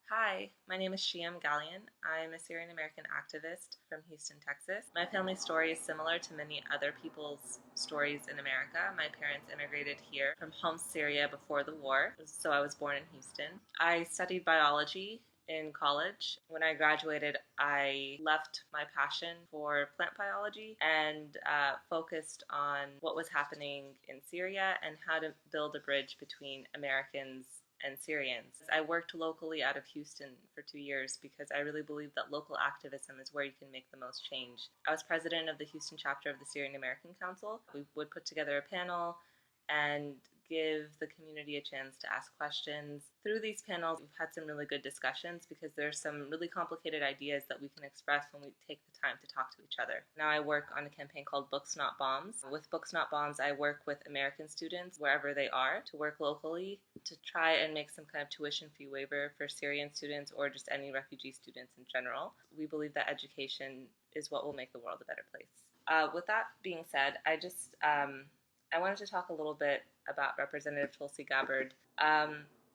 Hi, my name is Shiyam Galyon. I'm a Syrian American activist from Houston, Texas. My family story is similar to many other people's stories in America. My parents immigrated here from Homs, Syria before the war, so I was born in Houston. I studied biology in college. When I graduated, I left my passion for plant biology and focused on what was happening in Syria and how to build a bridge between Americans and Syrians. I worked locally out of Houston for 2 years because I really believe that local activism is where you can make the most change. I was president of the Houston chapter of the Syrian American Council. We would put together a panel and give the community a chance to ask questions. Through these panels, we've had some really good discussions because there's some really complicated ideas that we can express when we take the time to talk to each other. Now I work on a campaign called Books Not Bombs. With Books Not Bombs, I work with American students wherever they are to work locally to try and make some kind of tuition fee waiver for Syrian students or just any refugee students in general. We believe that education is what will make the world a better place. With that being said, I wanted to talk a little bit about Representative Tulsi Gabbard.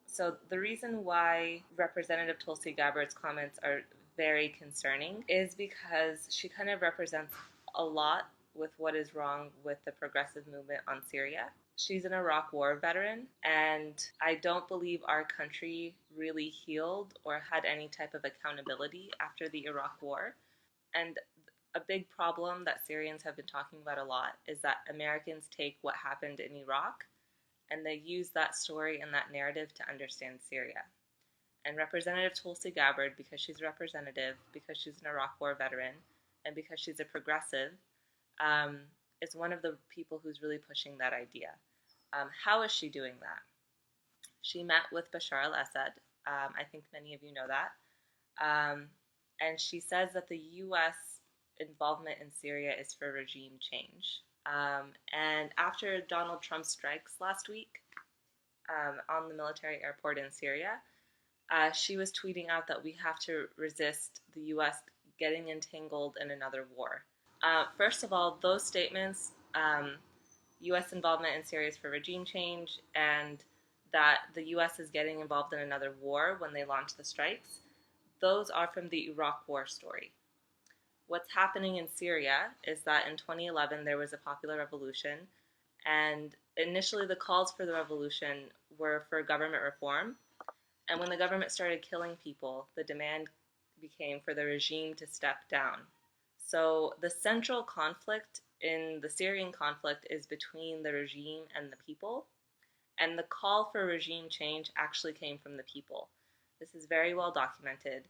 So the reason why Representative Tulsi Gabbard's comments are very concerning is because she kind of represents a lot with what is wrong with the progressive movement on Syria. She's an Iraq War veteran, and I don't believe our country really healed or had any type of accountability after the Iraq War. And a big problem that Syrians have been talking about a lot is that Americans take what happened in Iraq and they use that story and that narrative to understand Syria. And Representative Tulsi Gabbard, because she's a representative, because she's an Iraq War veteran, and because she's a progressive, is one of the people who's really pushing that idea. How is she doing that? She met with Bashar al-Assad. I think many of you know that. And she says that the U.S. involvement in Syria is for regime change. And after Donald Trump's strikes last week on the military airport in Syria, she was tweeting out that we have to resist the U.S. getting entangled in another war. First of all, those statements, U.S. involvement in Syria is for regime change, and that the U.S. is getting involved in another war when they launch the strikes, those are from the Iraq War story. What's happening in Syria is that in 2011 there was a popular revolution, and initially the calls for the revolution were for government reform, and when the government started killing people, the demand became for the regime to step down. So the central conflict in the Syrian conflict is between the regime and the people, and the call for regime change actually came from the people. This is very well documented.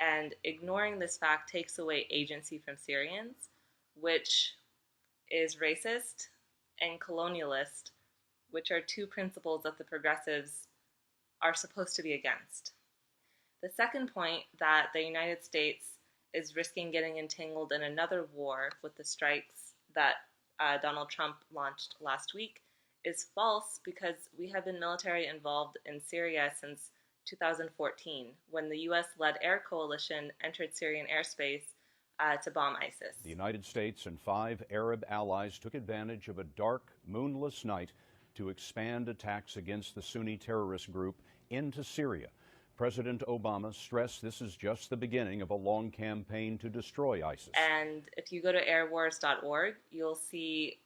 And ignoring this fact takes away agency from Syrians, which is racist and colonialist, which are two principles that the progressives are supposed to be against. The second point, that the United States is risking getting entangled in another war with the strikes that Donald Trump launched last week, is false because we have been military involved in Syria since 2014, when the U.S.-led air coalition entered Syrian airspace to bomb ISIS. The United States and 5 Arab allies took advantage of a dark, moonless night to expand attacks against the Sunni terrorist group into Syria. President Obama stressed this is just the beginning of a long campaign to destroy ISIS. And if you go to airwars.org, you'll see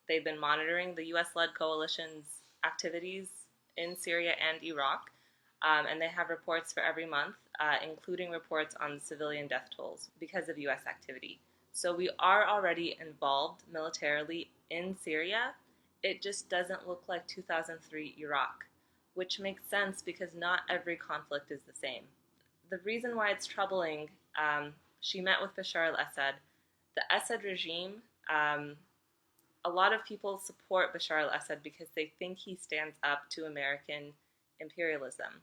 they've been monitoring the U.S.-led coalition's activities in Syria and Iraq. And they have reports for every month, including reports on civilian death tolls because of U.S. activity. So we are already involved militarily in Syria. It just doesn't look like 2003 Iraq, which makes sense because not every conflict is the same. The reason why it's troubling, she met with Bashar al-Assad. The Assad regime, a lot of people support Bashar al-Assad because they think he stands up to American imperialism.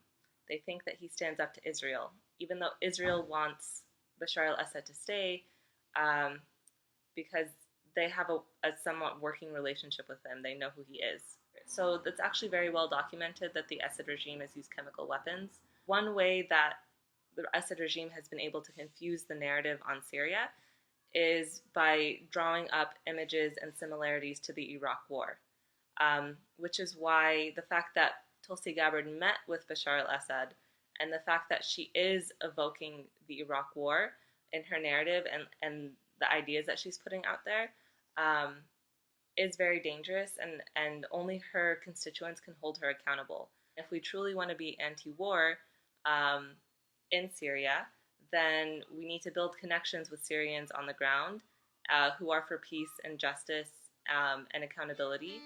They think that he stands up to Israel, even though Israel wants Bashar al-Assad to stay because they have a somewhat working relationship with him. They know who he is. So it's actually very well documented that the Assad regime has used chemical weapons. One way that the Assad regime has been able to confuse the narrative on Syria is by drawing up images and similarities to the Iraq War, which is why the fact that Tulsi Gabbard met with Bashar al-Assad And the fact that she is evoking the Iraq War in her narrative and the ideas that she's putting out there is very dangerous, and only her constituents can hold her accountable. If we truly want to be anti-war in Syria, then we need to build connections with Syrians on the ground who are for peace and justice and accountability.